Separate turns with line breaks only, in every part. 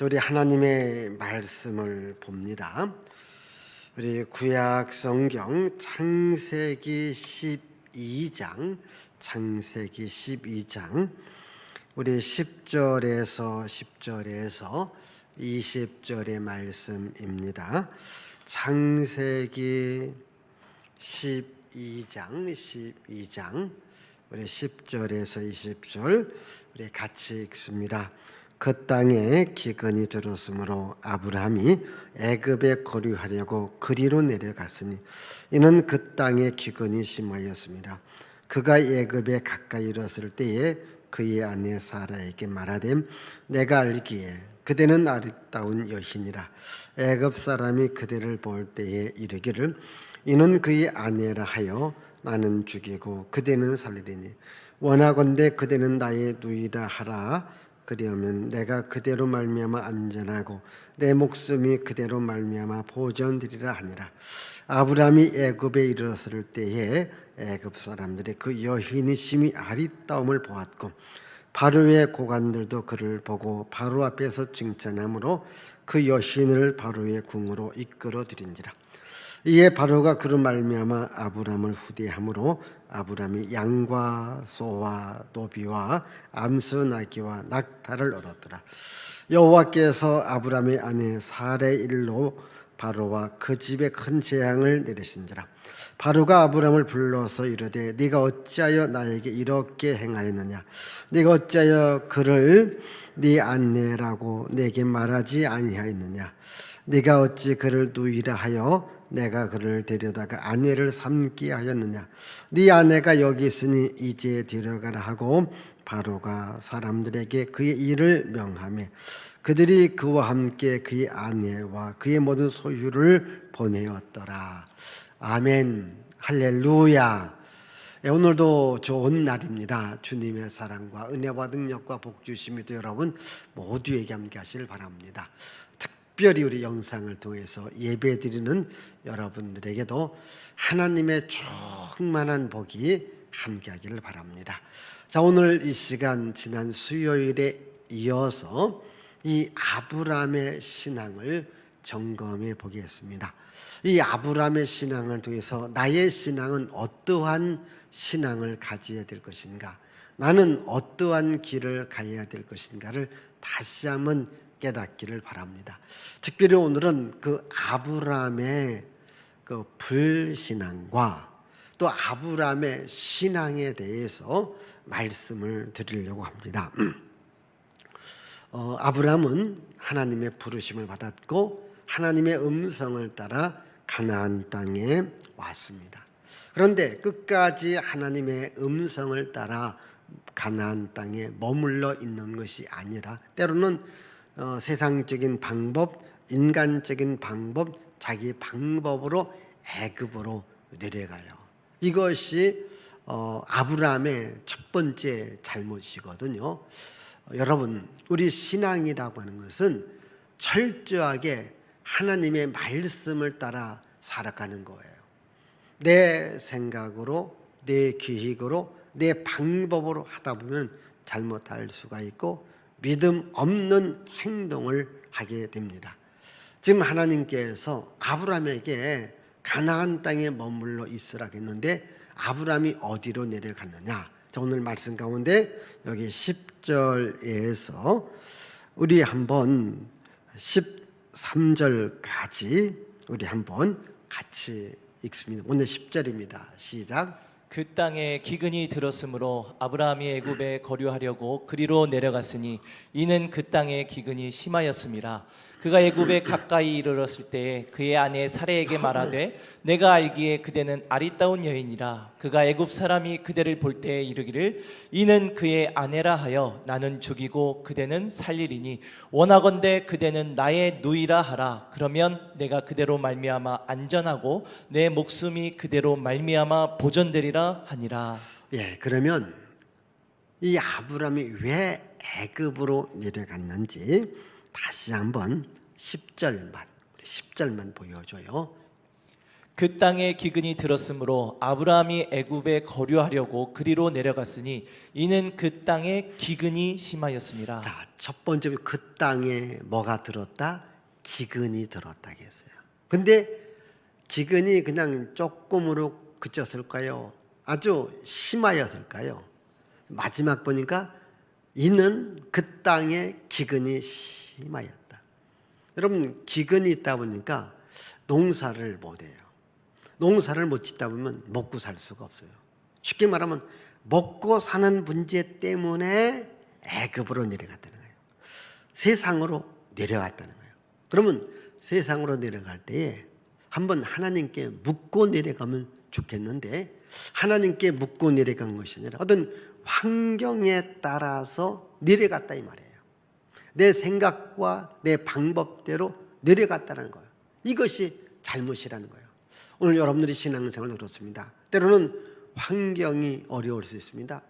우리 하나님의 말씀을 봅니다. 우리 구약 성경 창세기 12장 우리 10절에서 20절의 말씀입니다. 창세기 12장 우리 10절에서 20절 우리 같이 읽습니다. 그 땅에 기근이 들었으므로 아브라함이 애굽에 거류하려고 그리로 내려갔으니 이는 그 땅에 기근이 심하였습니다. 그가 애굽에 가까이 이르렀을 때에 그의 아내 사라에게 말하되 내가 알기에 그대는 아리따운 여인이라. 애굽 사람이 그대를 볼 때에 이르기를 이는 그의 아내라 하여 나는 죽이고 그대는 살리리니 원하건대 그대는 나의 누이라 하라. 그리하면 내가 그대로 말미암아 안전하고 내 목숨이 그대로 말미암아 보전되리라 하니라. 아브라함이 애굽에 이르렀을 때에 애굽 사람들이 그 여인이 심히 아리따움을 보았고 바로의 고관들도 그를 보고 바로 앞에서 칭찬함으로 그 여인을 바로의 궁으로 이끌어 들인지라. 이에 바로가 그로 말미암아 아브라함을 후대함으로 아브라함이 양과 소와 노비와 암수 나귀와 낙타를 얻었더라. 여호와께서 아브라함의 아내 사라의 일로 바로와 그 집에 큰 재앙을 내리신지라. 바로가 아브라함을 불러서 이르되 네가 어찌하여 나에게 이렇게 행하였느냐? 네가 어찌하여 그를 네 아내라고 내게 말하지 아니하였느냐? 네가 어찌 그를 누이라 하여 내가 그를 데려다가 아내를 삼게 하였느냐? 네 아내가 여기 있으니 이제 데려가라 하고 바로가 사람들에게 그의 일을 명하매 그들이 그와 함께 그의 아내와 그의 모든 소유를 보내었더라. 아멘. 할렐루야. 오늘도 좋은 날입니다. 주님의 사랑과 은혜와 능력과 복 주심이 또 여러분 모두에게 함께 하시길 바랍니다. 특별히 우리 영상을 통해서 예배드리는 여러분들에게도 하나님의 충만한 복이 함께하기를 바랍니다. 자, 오늘 이 시간 지난 수요일에 이어서 이 아브라함의 신앙을 점검해 보겠습니다. 이 아브라함의 신앙을 통해서 나의 신앙은 어떠한 신앙을 가져야 될 것인가, 나는 어떠한 길을 가야 될 것인가를 다시 한번 깨닫기를 바랍니다. 특별히 오늘은 그 아브라함의 그 불신앙과 또 아브라함의 신앙에 대해서 말씀을 드리려고 합니다. 아브라함은 하나님의 부르심을 받았고 하나님의 음성을 따라 가나안 땅에 왔습니다. 그런데 끝까지 하나님의 음성을 따라 가나안 땅에 머물러 있는 것이 아니라 때로는 세상적인 방법, 인간적인 방법, 자기 방법으로 애굽으로 내려가요. 이것이 아브라함의 첫 번째 잘못이거든요. 여러분, 우리 신앙이라고 하는 것은 철저하게 하나님의 말씀을 따라 살아가는 거예요. 내 생각으로, 내 계획으로, 내 방법으로 하다 보면 잘못할 수가 있고 믿음 없는 행동을 하게 됩니다. 지금 하나님께서 아브라함에게 가나안 땅에 머물러 있으라고 했는데 아브라함이 어디로 내려갔느냐? 자, 오늘 말씀 가운데 여기 10절에서 우리 한번 13절까지 우리 한번 같이 읽습니다. 오늘 10절입니다. 시작.
그 땅에 기근이 들었으므로 아브라함이 애굽에 거류하려고 그리로 내려갔으니 이는 그 땅에 기근이 심하였음이라. 그가 애굽에 가까이 이르렀을 때에 그의 아내 사라에게 말하되 내가 알기에 그대는 아리따운 여인이라. 그가 애굽 사람이 그대를 볼 때에 이르기를 이는 그의 아내라 하여 나는 죽이고 그대는 살리리니 원하건대 그대는 나의 누이라 하라. 그러면 내가 그대로 말미암아 안전하고 내 목숨이 그대로 말미암아 보전되리라 하니라.
예, 그러면 이 아브라함이 왜 애굽으로 내려갔는지 다시 한번 10절만 보여줘요.
그 땅에 기근이 들었으므로 아브라함이 애굽에 거류하려고 그리로 내려갔으니 이는 그 땅에 기근이 심하였습니다.
자, 첫 번째 그 땅에 뭐가 들었다? 기근이 들었다 했어요. 근데 기근이 그냥 조금으로 그쳤을까요? 아주 심하였을까요? 마지막 보니까 이는 그 땅에 기근이 심하였다. 여러분, 기근이 있다 보니까 농사를 못해요. 농사를 못 짓다 보면 먹고 살 수가 없어요. 쉽게 말하면 먹고 사는 문제 때문에 애굽으로 내려갔다는 거예요. 세상으로 내려갔다는 거예요. 그러면 세상으로 내려갈 때에 한번 하나님께 묻고 내려가면 좋겠는데, 하나님께 묻고 내려간 것이 아니라 어떤 환경에 따라서 내려갔다 이 말이에요. 내 생각과 내 방법대로 내려갔다는 거예요. 이것이 잘못이라는 거예요. 오늘 여러분들이 신앙생활도 그렇습니다. 때로는 환경이 어려울 수 있습니다.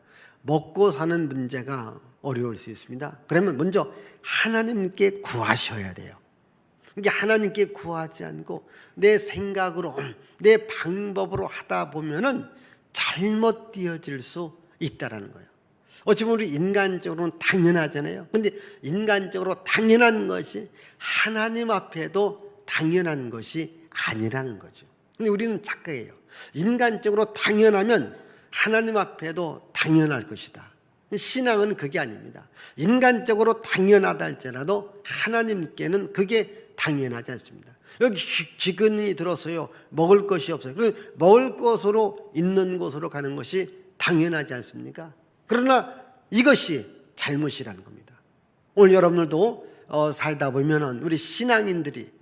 먹고 사는 문제가 어려울 수 있습니다. 그러면 먼저 하나님께 구하셔야 돼요. 이게 하나님께 구하지 않고 내 생각으로 내 방법으로 하다 보면은 잘못 되어질 수 있다라는 거예요. 어찌 보면 우리 인간적으로는 당연하잖아요. 근데 인간적으로 당연한 것이 하나님 앞에도 당연한 것이 아니라는 거죠. 근데 우리는 착각해요. 인간적으로 당연하면 하나님 앞에도 당연할 것이다. 신앙은 그게 아닙니다. 인간적으로 당연하다 할지라도 하나님께는 그게 당연하지 않습니다. 여기 기근이 들어서요, 먹을 것이 없어요. 먹을 것으로 있는 곳으로 가는 것이 당연하지 않습니까? 그러나 이것이 잘못이라는 겁니다. 오늘 여러분들도 살다 보면은 우리 신앙인들이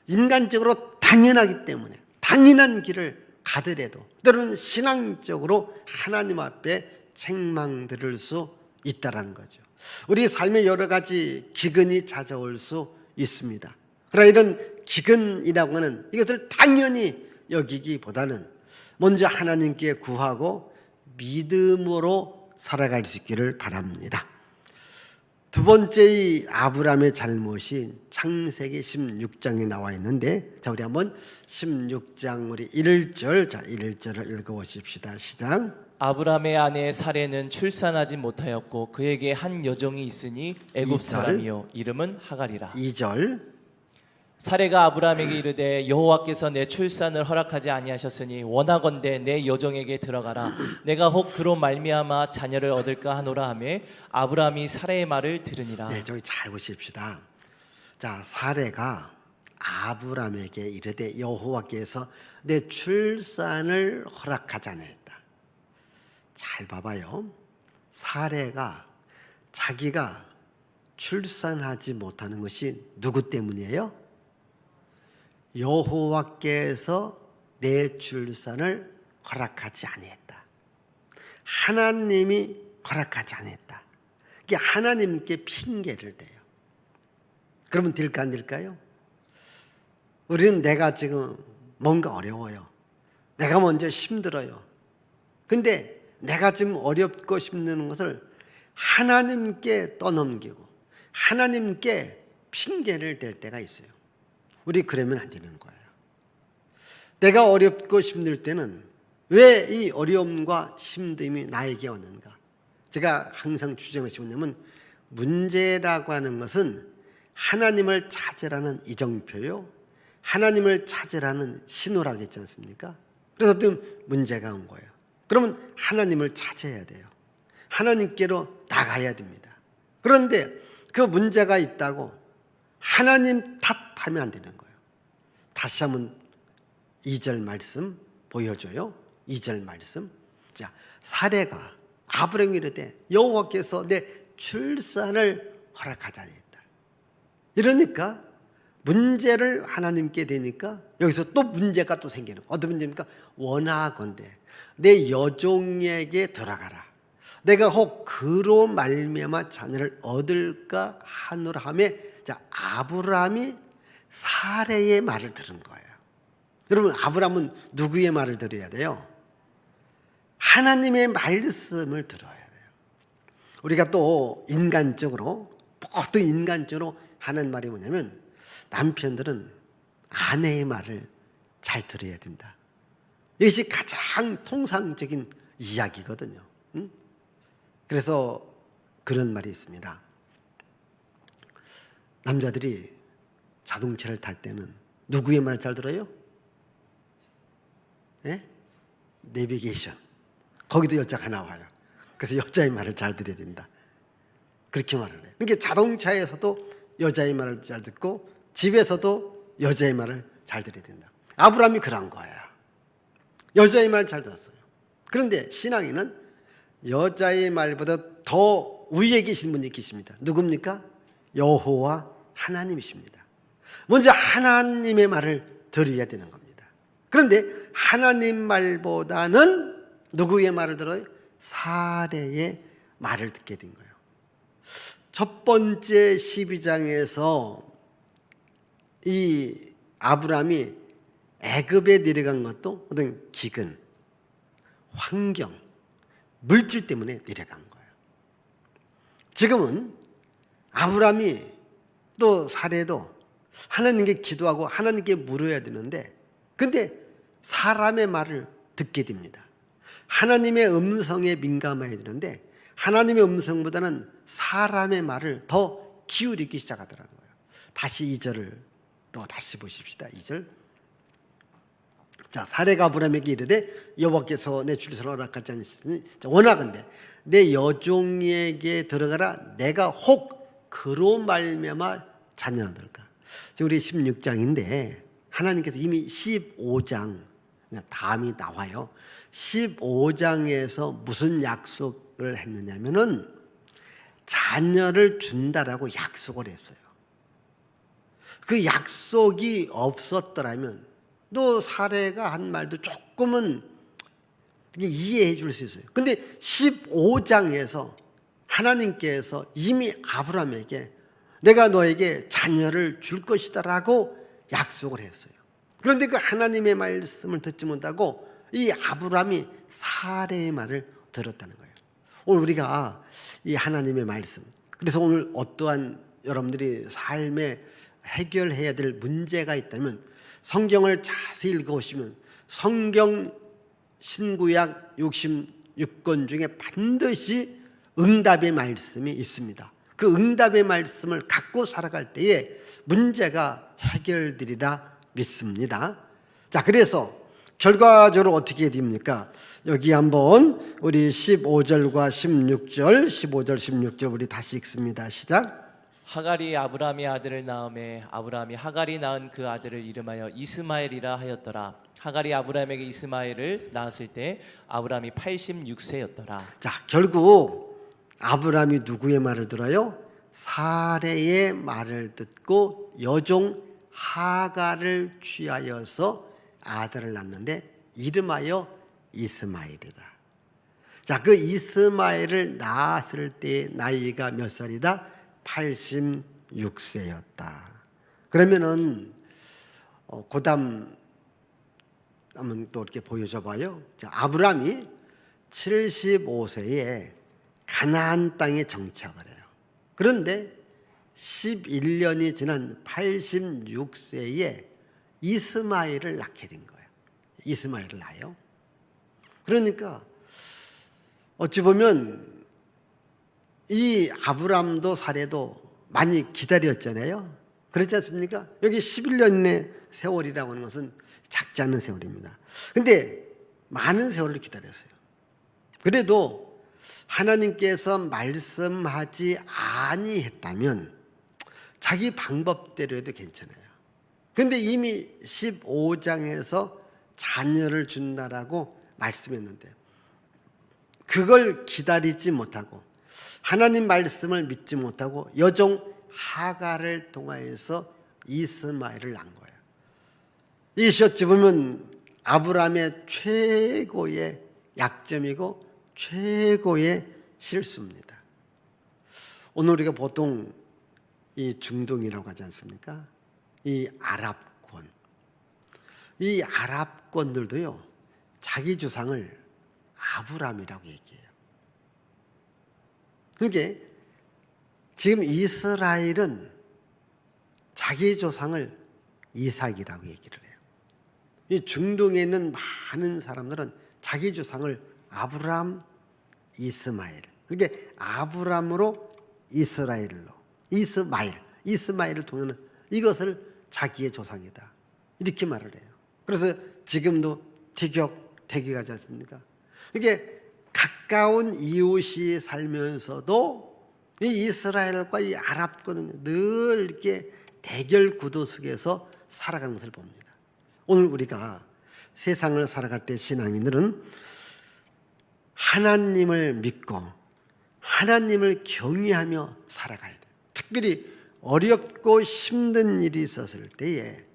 인간적으로 당연하기 때문에 당연한 길을 가더라도 때로는 신앙적으로 하나님 앞에 책망 들을 수 있다라는 거죠. 우리 삶에 여러 가지 기근이 찾아올 수 있습니다. 그러나 이런 기근이라고 하는 이것을 당연히 여기기보다는 먼저 하나님께 구하고 믿음으로 살아갈 수 있기를 바랍니다. 두 번째 이 아브라함의 잘못이 창세기 16장에 나와 있는데, 자, 우리 한번 16장 우리 1절, 자, 1절을 읽어보십시다. 시작.
아브라함의 아내 사레는 출산하지 못하였고 그에게 한 여종이 있으니 애굽 사람이요 이름은 하갈이라.
2절.
사레가 아브라함에게 이르되 여호와께서 내 출산을 허락하지 아니하셨으니 원하건대 내 여종에게 들어가라. 내가 혹 그로 말미암아 자녀를 얻을까 하노라 하매 아브라함이 사레의 말을 들으니라.
네, 저기 잘 보십시다. 자, 사레가 아브라함에게 이르되 여호와께서 내 출산을 허락하지 않았다. 잘 봐봐요. 사레가 자기가 출산하지 못하는 것이 누구 때문이에요? 여호와께서 내 출산을 허락하지 아니했다. 하나님이 허락하지 않았다. 이게 하나님께 핑계를 대요. 그러면 될까 안 될까요? 우리는 내가 지금 뭔가 어려워요. 내가 먼저 힘들어요. 근데 내가 지금 어렵고 힘든 것을 하나님께 떠넘기고 하나님께 핑계를 댈 때가 있어요. 우리 그러면 안 되는 거예요. 내가 어렵고 힘들 때는 왜 이 어려움과 힘듦이 나에게 오는가? 제가 항상 주장하시고 있냐면 문제라고 하는 것은 하나님을 찾으라는 이정표요, 하나님을 찾으라는 신호라고 했지 않습니까? 그래서 어떤 문제가 온 거예요. 그러면 하나님을 찾아야 돼요. 하나님께로 나가야 됩니다. 그런데 그 문제가 있다고 하나님 탓하면 안 되는 거예요. 다시 한번 2절 말씀 보여줘요. 2절 말씀. 자, 사레가 아브라함이 이르되 여호와께서 내 출산을 허락하지 아니했다. 이러니까 문제를 하나님께 대니까 여기서 또 문제가 또 생기는 거예요. 어떤 문제입니까? 원하건대 내 여종에게 들어가라. 내가 혹 그로 말미암아 자녀를 얻을까 하노라 하며, 자, 아브라함이 사레의 말을 들은 거예요. 여러분, 아브라함은 누구의 말을 들어야 돼요? 하나님의 말씀을 들어야 돼요. 우리가 또 인간적으로, 보통 인간적으로 하는 말이 뭐냐면 남편들은 아내의 말을 잘 들어야 된다. 이것이 가장 통상적인 이야기거든요. 그래서 그런 말이 있습니다. 남자들이 자동차를 탈 때는 누구의 말을 잘 들어요? 예? 내비게이션. 거기도 여자가 나와요. 그래서 여자의 말을 잘 들어야 된다. 그렇게 말을 해요. 그러니까 자동차에서도 여자의 말을 잘 듣고 집에서도 여자의 말을 잘 들어야 된다. 아브라함이 그런 거예요. 여자의 말 잘 들었어요. 그런데 신앙인은 여자의 말보다 더 위에 계신 분이 계십니다. 누굽니까? 여호와 하나님이십니다. 먼저 하나님의 말을 들어야 되는 겁니다. 그런데 하나님 말보다는 누구의 말을 들어요? 사례의 말을 듣게 된 거예요. 첫 번째 12장에서 이 아브라함이 애굽에 내려간 것도 어떤 기근, 환경, 물질 때문에 내려간 거예요. 지금은 아브라함이 또 사례도 하나님께 기도하고 하나님께 물어야 되는데, 근데 사람의 말을 듣게 됩니다. 하나님의 음성에 민감해야 되는데 하나님의 음성보다는 사람의 말을 더 기울이기 시작하더라는 거예요. 다시 2절을 또 다시 보십시다. 2절. 자, 사례가 아브라함에게 이르되 여호와께서 내 출산을 허락하지 않으시니 원하건대 내 여종에게 들어가라. 내가 혹 그로 말미암아 자녀를 얻을까. 지금 우리 16장인데 하나님께서 이미 15장 다음이 나와요. 15장에서 무슨 약속을 했느냐면은 자녀를 준다라고 약속을 했어요. 그 약속이 없었더라면 또 사례가 한 말도 조금은 이해해 줄 수 있어요. 근데 15장에서 하나님께서 이미 아브라함에게 내가 너에게 자녀를 줄 것이다라고 약속을 했어요. 그런데 그 하나님의 말씀을 듣지 못하고 이 아브라함이 사례의 말을 들었다는 거예요. 오늘 우리가 이 하나님의 말씀, 그래서 오늘 어떠한 여러분들이 삶에 해결해야 될 문제가 있다면 성경을 자세히 읽어보시면 성경 신구약 66권 중에 반드시 응답의 말씀이 있습니다. 그 응답의 말씀을 갖고 살아갈 때에 문제가 해결되리라 믿습니다. 자, 그래서 결과적으로 어떻게 됩니까? 여기 한번 우리 15절과 16절, 15절, 16절 우리 다시 읽습니다. 시작.
하갈이 아브라함의 아들을 낳음에 아브라함이 하갈이 낳은 그 아들을 이름하여 이스마엘이라 하였더라. 하갈이 아브라함에게 이스마엘을 낳았을 때 아브라함이 86세였더라.
자, 결국 아브라함이 누구의 말을 들어요? 사례의 말을 듣고 여종 하갈을 취하여서 아들을 낳는데 이름하여 이스마엘이다. 자, 그 이스마엘을 낳았을 때 나이가 몇 살이다? 86세였다. 그러면은 고담 한번 또 이렇게 보여줘 봐요. 자, 아브라함이 75세에 가나안 땅에 정착을 해요. 그런데 11년이 지난 86세에 이스마엘을 낳게 된 거예요. 이스마엘을 낳아요. 그러니까 어찌 보면 이 아브람도 사례도 많이 기다렸잖아요. 그렇지 않습니까? 여기 11년의 세월이라고 하는 것은 작지 않은 세월입니다. 근데 많은 세월을 기다렸어요. 그래도 하나님께서 말씀하지 아니했다면 자기 방법대로 해도 괜찮아요. 근데 이미 15장에서 자녀를 준다라고 말씀했는데 그걸 기다리지 못하고 하나님 말씀을 믿지 못하고 여종 하갈을 통하여서 이스마엘을 낳은 거예요. 이것이 어찌 보면 아브라함의 최고의 약점이고 최고의 실수입니다. 오늘 우리가 보통 이 중동이라고 하지 않습니까? 이 아랍권, 이 아랍권들도요 자기 조상을 아브람이라고 얘기해요. 그러니까 지금 이스라엘은 자기 조상을 이삭이라고 얘기를 해요. 이 중동에 있는 많은 사람들은 자기 조상을 아브람, 이스마엘, 그러니까 아브람으로 이스마엘을 통해서 이것을 자기의 조상이다 이렇게 말을 해요. 그래서 지금도 태교가지 않습니까? 이게 가까운 이웃이 살면서도 이 이스라엘과 이 아랍과는 늘 이렇게 대결 구도 속에서 살아가는 것을 봅니다. 오늘 우리가 세상을 살아갈 때 신앙인들은 하나님을 믿고 하나님을 경외하며 살아가야 돼요. 특별히 어렵고 힘든 일이 있었을 때에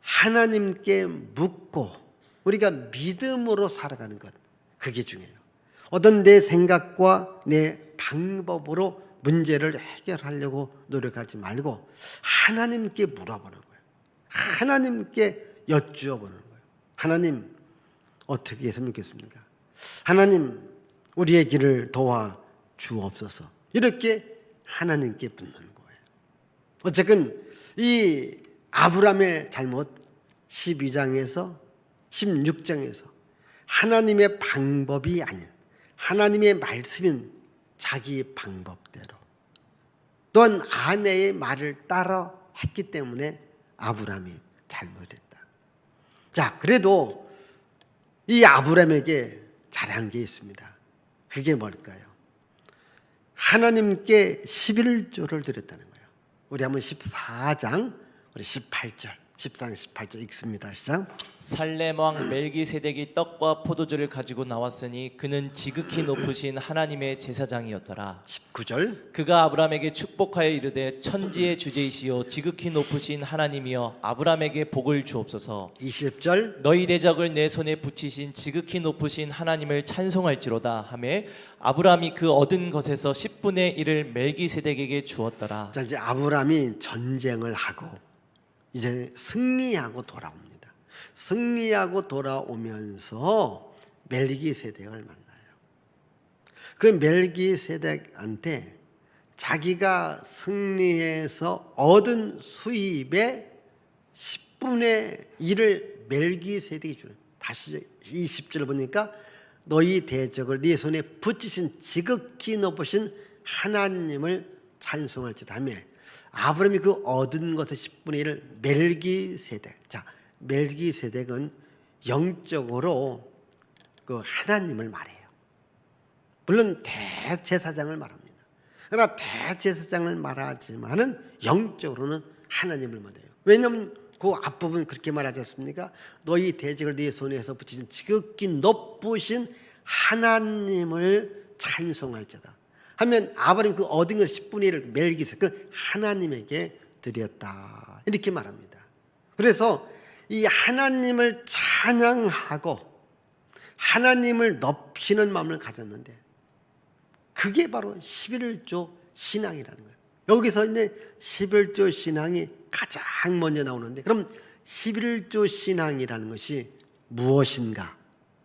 하나님께 묻고 우리가 믿음으로 살아가는 것, 그게 중요해요. 어떤 내 생각과 내 방법으로 문제를 해결하려고 노력하지 말고 하나님께 물어보는 거예요. 하나님께 여쭈어보는 거예요. 하나님, 어떻게 했으면 좋겠습니까? 하나님, 우리의 길을 도와 주옵소서. 이렇게 하나님께 묻는 거예요. 어쨌든 이 아브라함의 잘못 12장에서 16장에서 하나님의 방법이 아닌 하나님의 말씀인 자기 방법대로 또한 아내의 말을 따라 했기 때문에 아브라함이 잘못했다. 자, 그래도 이 아브라함에게 잘한 게 있습니다. 그게 뭘까요? 하나님께 11조를 드렸다는 거예요. 우리 한번 14장 우리 18절 14장 18절 읽습니다. 시작.
살렘 왕 멜기세덱이 떡과 포도주를 가지고 나왔으니 그는 지극히 높으신 하나님의 제사장이었더라.
19절.
그가 아브라함에게 축복하여 이르되 천지의 주제이시요 지극히 높으신 하나님이여 아브라함에게 복을 주옵소서.
20절.
너희 대적을 내 손에 붙이신 지극히 높으신 하나님을 찬송할지로다 하매 아브라함이 그 얻은 것에서 10분의 1을 멜기세덱에게 주었더라.
자, 이제 아브라함이 전쟁을 하고 이제 승리하고 돌아옵니다. 승리하고 돌아오면서 멜기세덱을 만나요. 그 멜기세덱한테 자기가 승리해서 얻은 수입의 10분의 1을 멜기세덱이 주는. 다시 20절 보니까 너희 대적을 네 손에 붙이신 지극히 높으신 하나님을 찬송할지다 하며 아브라함이 그 얻은 것의 10분의 1을 멜기세덱. 자, 멜기세덱은 영적으로 그 하나님을 말해요. 물론 대제사장을 말합니다. 그러나 대제사장을 말하지만은 영적으로는 하나님을 말해요. 왜냐하면 그 앞부분 그렇게 말하지 않습니까? 너희 대적을 네 손에서 붙이신 지극히 높으신 하나님을 찬송할지어다 하면 아브라함이 그 얻은 것 10분의 1을 멜기세덱 그 하나님에게 드렸다 이렇게 말합니다. 그래서 이 하나님을 찬양하고 하나님을 높이는 마음을 가졌는데 그게 바로 11조 신앙이라는 거예요. 여기서 이제 11조 신앙이 가장 먼저 나오는데 그럼 11조 신앙이라는 것이 무엇인가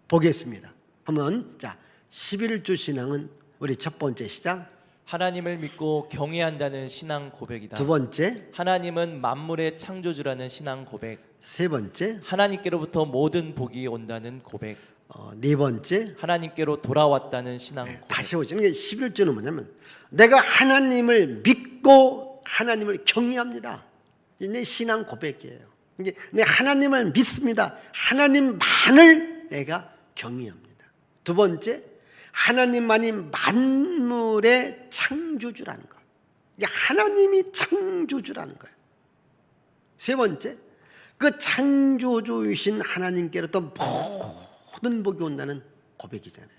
보겠습니다. 한번 자 11조 신앙은 우리 첫 번째 시작.
하나님을 믿고 경외한다는 신앙 고백이다.
두 번째.
하나님은 만물의 창조주라는 신앙 고백.
세 번째.
하나님께로부터 모든 복이 온다는 고백.
네 번째.
하나님께로 돌아왔다는 신앙 고백.
다시 오시는 게 11조는 뭐냐면 내가 하나님을 믿고 하나님을 경외합니다. 이게 내 신앙 고백이에요. 이게 내 하나님을 믿습니다. 하나님만을 내가 경외합니다. 두 번째, 하나님만이 만물의 창조주라는 거. 이게 하나님이 창조주라는 거예요. 세 번째, 그 창조주이신 하나님께로부터 모든 복이 온다는 고백이잖아요.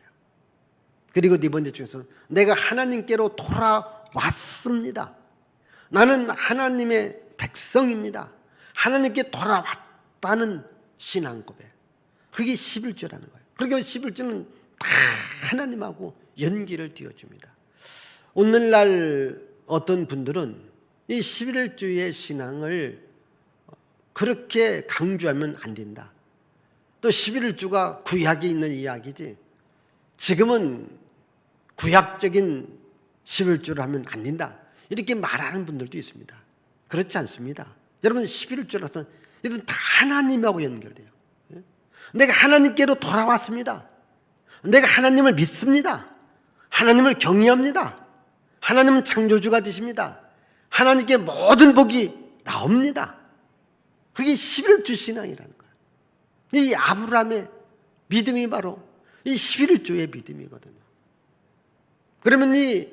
그리고 네 번째 중에서 내가 하나님께로 돌아왔습니다. 나는 하나님의 백성입니다. 하나님께 돌아왔다는 신앙 고백. 그게 11조라는 거예요. 그러니까 11조는 다 하나님하고 연기를 띄워줍니다. 오늘날 어떤 분들은 이 11조의 신앙을 그렇게 강조하면 안 된다. 또 11조가 구약에 있는 이야기지 지금은 구약적인 11조를 하면 안 된다. 이렇게 말하는 분들도 있습니다. 그렇지 않습니다. 여러분 11조라서 이것은 다 하나님하고 연결돼요. 내가 하나님께로 돌아왔습니다. 내가 하나님을 믿습니다. 하나님을 경외합니다. 하나님은 창조주가 되십니다. 하나님께 모든 복이 나옵니다. 그게 11조 신앙이라는 거예요. 이 아브라함의 믿음이 바로 이 11조의 믿음이거든요. 그러면 이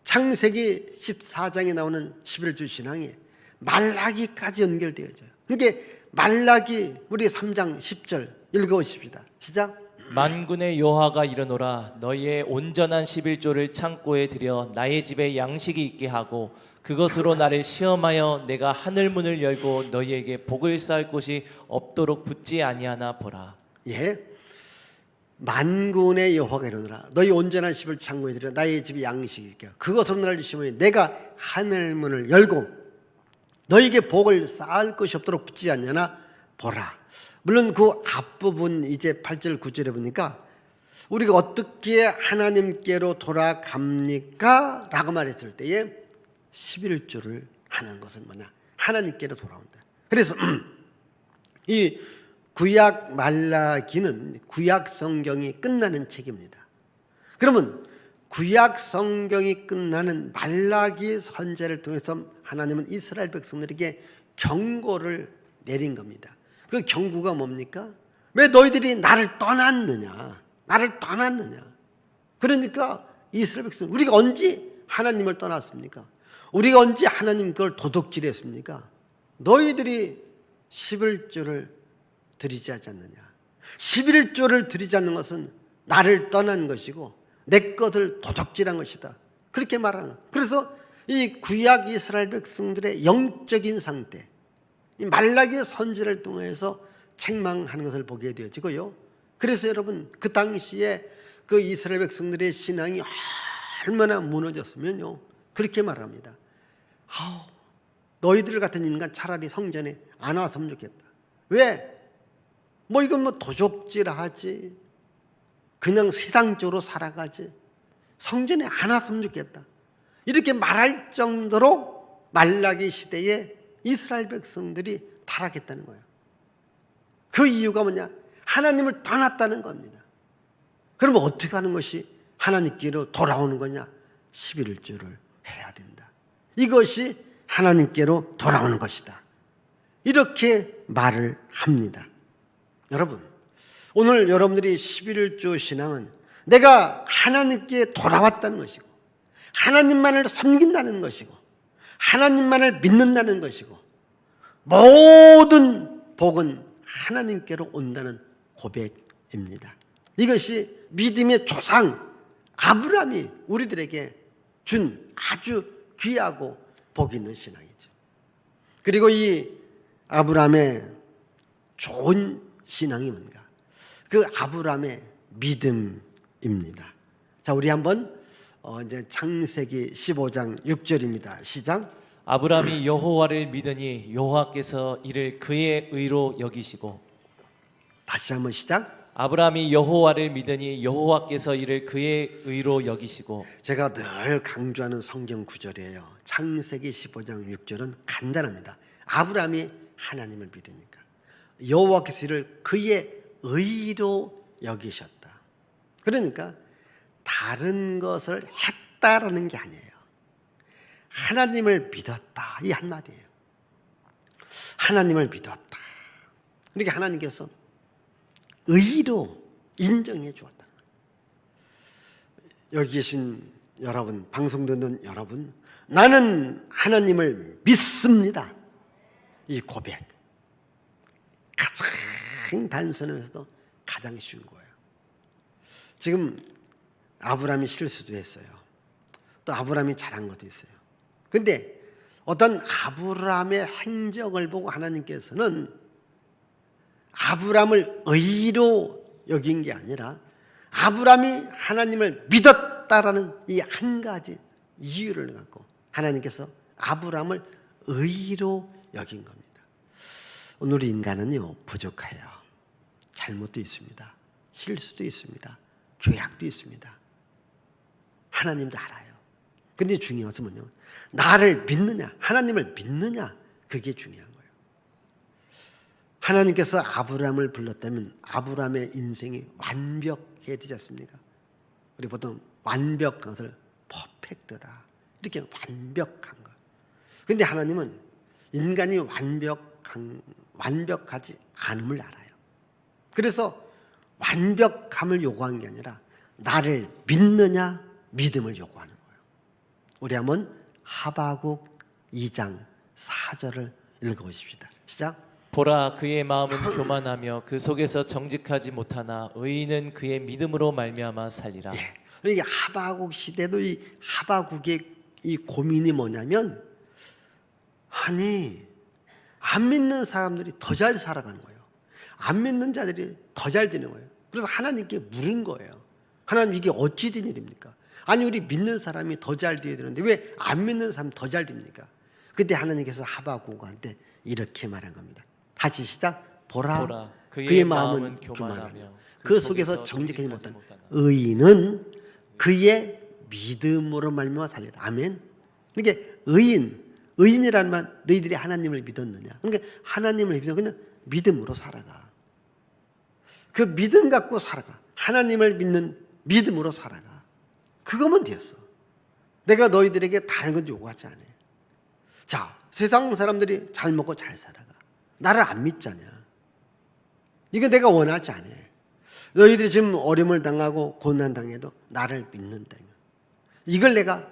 창세기 14장에 나오는 11조 신앙이 말라기까지 연결되어져요. 그러니까 말라기 우리 3장 10절 읽어보십시다. 시작.
만군의 여호와가 이르노라 너희의 온전한 11조를 창고에 들여 나의 집에 양식이 있게 하고 그것으로 나를 시험하여 내가 하늘 문을 열고 너희에게 복을 쌓을 곳이 없도록 붙지 아니하나 보라.
예, 만군의 여호와가 이르노라 너희 온전한 11조 창고에 들여 나의 집에 양식이 있게 하고 그것으로 나를 시험하여 내가 하늘 문을 열고 너희에게 복을 쌓을 것이 없도록 붙지 않냐나 보라. 물론 그 앞부분 이제 8절 9절에 보니까 우리가 어떻게 하나님께로 돌아갑니까? 라고 말했을 때에 11조를 하는 것은 뭐냐? 하나님께로 돌아온다. 그래서 이 구약 말라기는 구약 성경이 끝나는 책입니다. 그러면 구약 성경이 끝나는 말라기 선지자를 통해서 하나님은 이스라엘 백성들에게 경고를 내린 겁니다. 그 경고가 뭡니까? 왜 너희들이 나를 떠났느냐? 나를 떠났느냐? 그러니까 이스라엘 백성 우리가 언제 하나님을 떠났습니까? 우리가 언제 하나님 그걸 도둑질했습니까? 너희들이 11조를 드리지 않느냐? 11조를 드리지 않는 것은 나를 떠난 것이고 내 것을 도둑질한 것이다. 그렇게 말하는. 그래서 이 구약 이스라엘 백성들의 영적인 상태, 이 말라기 선지를 통해서 책망하는 것을 보게 되어지고요. 그래서 여러분 그 당시에 그 이스라엘 백성들의 신앙이 얼마나 무너졌으면요. 그렇게 말합니다. 너희들 같은 인간 차라리 성전에 안 왔으면 좋겠다. 왜? 뭐 이건 뭐 도적질하지. 그냥 세상적으로 살아가지. 성전에 안 왔으면 좋겠다. 이렇게 말할 정도로 말라기 시대에 이스라엘 백성들이 타락했다는 거예요. 그 이유가 뭐냐? 하나님을 떠났다는 겁니다. 그러면 어떻게 하는 것이 하나님께로 돌아오는 거냐? 11조를 해야 된다. 이것이 하나님께로 돌아오는 것이다. 이렇게 말을 합니다. 여러분, 오늘 여러분들이 11조 신앙은 내가 하나님께 돌아왔다는 것이고 하나님만을 섬긴다는 것이고 하나님만을 믿는다는 것이고 모든 복은 하나님께로 온다는 고백입니다. 이것이 믿음의 조상 아브라함이 우리들에게 준 아주 귀하고 복 있는 신앙이죠. 그리고 이 아브라함의 좋은 신앙이 뭔가? 그 아브라함의 믿음입니다. 자, 우리 한번 이제 창세기 15장 6절입니다. 시작.
아브라함이 여호와를 믿으니 여호와께서 이를 그의 의로 여기시고.
다시 한번 시작.
아브라함이 여호와를 믿으니 여호와께서 이를 그의 의로 여기시고.
제가 늘 강조하는 성경 구절이에요. 창세기 15장 6절은 간단합니다. 아브라함이 하나님을 믿으니까 여호와께서 이를 그의 의로 여기셨다. 그러니까 다른 것을 했다라는 게 아니에요. 하나님을 믿었다, 이 한마디예요. 하나님을 믿었다. 그러니까 하나님께서 의로 인정해 주었다. 여기 계신 여러분, 방송 듣는 여러분, 나는 하나님을 믿습니다. 이 고백 가장 단순하면서도 가장 쉬운 거예요. 지금 아브라함이 실수도 했어요. 또 아브라함이 잘한 것도 있어요. 근데 어떤 아브라함의 행적을 보고 하나님께서는 아브라함을 의로 여긴 게 아니라 아브라함이 하나님을 믿었다라는 이 한 가지 이유를 갖고 하나님께서 아브라함을 의로 여긴 겁니다. 오늘 인간은요, 부족해요. 잘못도 있습니다. 실수도 있습니다. 죄악도 있습니다. 하나님도 알아요. 근데 중요한 것은 뭐냐면 나를 믿느냐, 하나님을 믿느냐, 그게 중요한 거예요. 하나님께서 아브라함을 불렀다면 아브라함의 인생이 완벽해지지 않습니까? 우리 보통 완벽한 것을 퍼펙트다, 이렇게 완벽한 것. 근데 하나님은 인간이 완벽하지 않음을 알아요. 그래서 완벽함을 요구하는 게 아니라 나를 믿느냐 믿음을 요구하는 거예요. 우리 한번 하바국 2장 4절을 읽어보십시다. 시작.
보라, 그의 마음은 교만하며 그 속에서 정직하지 못하나 의인은 그의 믿음으로 말미암아 살리라.
예. 이게 하바국 시대도 이 하바국의 이 고민이 뭐냐면, 아니 안 믿는 사람들이 더 잘 살아가는 거예요. 안 믿는 자들이 더 잘 되는 거예요. 그래서 하나님께 물은 거예요. 하나님, 이게 어찌 된 일입니까? 아니 우리 믿는 사람이 더 잘 되어야 되는데 왜 안 믿는 사람이 더 잘 됩니까? 그때 하나님께서 하바국한테 이렇게 말한 겁니다. 다시 시작. 보라, 그의 마음은 교만하며 그 속에서 정직하지 못한 의인은 그의 믿음으로 말미암아 살리라. 아멘. 그러니까 의인이라는 말, 너희들이 하나님을 믿었느냐? 그러니까 하나님을 믿으면 그냥 믿음으로 살아가. 그 믿음 갖고 살아가. 하나님을 믿는 믿음으로 살아가. 그거면 되었어. 내가 너희들에게 다른 건 요구하지 않아요. 자, 세상 사람들이 잘 먹고 잘 살아가. 나를 안 믿잖아. 이거 내가 원하지 않아요. 너희들이 지금 어려움을 당하고 고난 당해도 나를 믿는다면 이걸 내가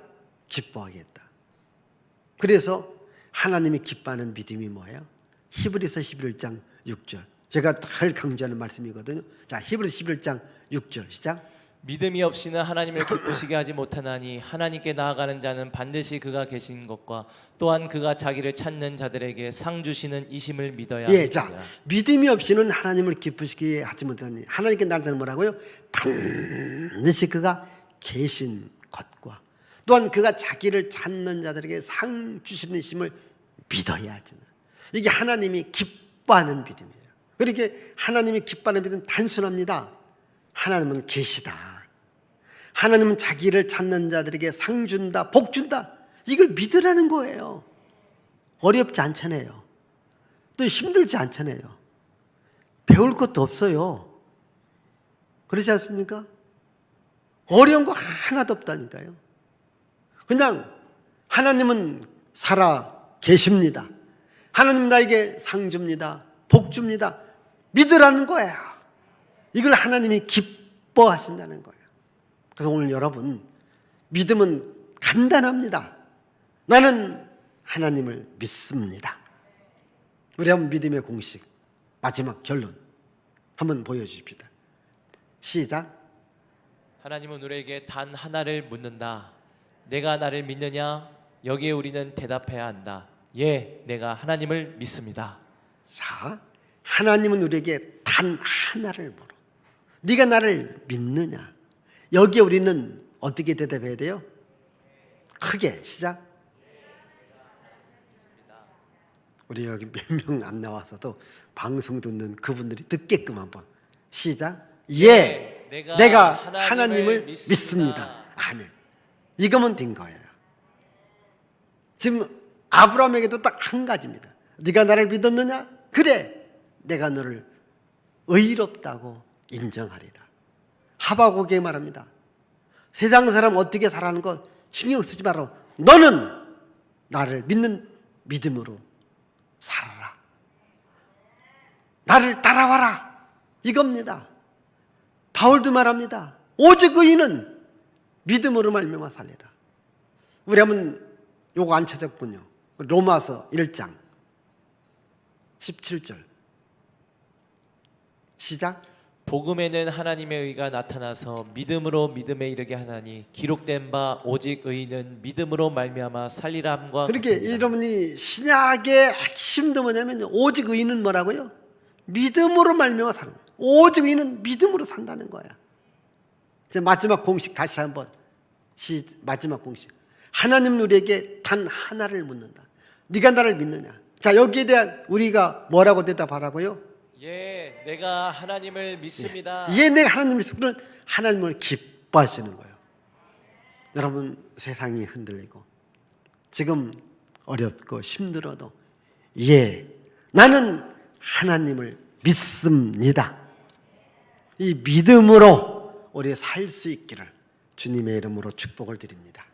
기뻐하겠다. 그래서 하나님이 기뻐하는 믿음이 뭐예요? 히브리서 11장 6절. 제가 늘 강조하는 말씀이거든요. 자, 히브리서 11장 6절 시작.
믿음이 없이는 하나님을 기쁘시게 하지 못하나니 하나님께 나아가는 자는 반드시 그가 계신 것과 또한 그가 자기를 찾는 자들에게 상 주시는 이심을 믿어야
예,
합니다.
자, 믿음이 없이는 하나님을 기쁘시게 하지 못하니 하나님께 나아가는 뭐라고요? 반드시 그가 계신 것과 또한 그가 자기를 찾는 자들에게 상 주시는 이심을 믿어야 할지는. 이게 하나님이 기뻐하는 믿음이에요. 그렇게 하나님이 기뻐하는 믿음은 단순합니다. 하나님은 계시다. 하나님은 자기를 찾는 자들에게 상 준다, 복 준다. 이걸 믿으라는 거예요. 어렵지 않잖아요. 또 힘들지 않잖아요. 배울 것도 없어요. 그렇지 않습니까? 어려운 거 하나도 없다니까요. 그냥 하나님은 살아 계십니다. 하나님 나에게 상 줍니다. 복 줍니다. 믿으라는 거예요. 이걸 하나님이 기뻐하신다는 거예요. 그래서 오늘 여러분, 믿음은 간단합니다. 나는 하나님을 믿습니다. 우리 한번 믿음의 공식, 마지막 결론 한번 보여주십시다. 시작.
하나님은 우리에게 단 하나를 묻는다. 내가 나를 믿느냐? 여기에 우리는 대답해야 한다. 예, 내가 하나님을 믿습니다.
자, 하나님은 우리에게 단 하나를 물어. 네가 나를 믿느냐? 여기에 우리는 어떻게 대답해야 돼요? 크게 시작. 우리 여기 몇 명 안 나와서도 방송 듣는 그분들이 듣게끔 한번 시작. 예, 내가 하나님을 믿습니다. 아멘. 이거면 된 거예요. 지금 아브라함에게도 딱 한 가지입니다. 네가 나를 믿었느냐? 그래, 내가 너를 의롭다고 인정하리라. 하바국에 말합니다. 세상 사람 어떻게 살아가는 거 신경 쓰지 마라. 너는 나를 믿는 믿음으로 살아라. 나를 따라와라. 이겁니다. 바울도 말합니다. 오직 의인은 믿음으로 말미암아 살리라. 우리 한번 요거 안 찾았군요. 로마서 1장 17절 시작.
복음에는 하나님의 의가 나타나서 믿음으로 믿음에 이르게 하나니 기록된 바 오직 의인은 믿음으로 말미암아 살리람과
그렇게
같습니다.
여러분이 신약의 핵심도 뭐냐면 오직 의인은 뭐라고요? 믿음으로 말미암아 사는 거예요. 오직 의인은 믿음으로 산다는 거야. 이제 마지막 공식 다시 한번 마지막 공식. 하나님은 우리에게 단 하나를 묻는다. 네가 나를 믿느냐? 자, 여기에 대한 우리가 뭐라고 대답하라고요?
예, 내가 하나님을 믿습니다.
예, 내가 하나님을 믿습니다. 하나님을 기뻐하시는 거예요. 여러분, 세상이 흔들리고 지금 어렵고 힘들어도 예, 나는 하나님을 믿습니다. 이 믿음으로 우리 살 수 있기를 주님의 이름으로 축복을 드립니다.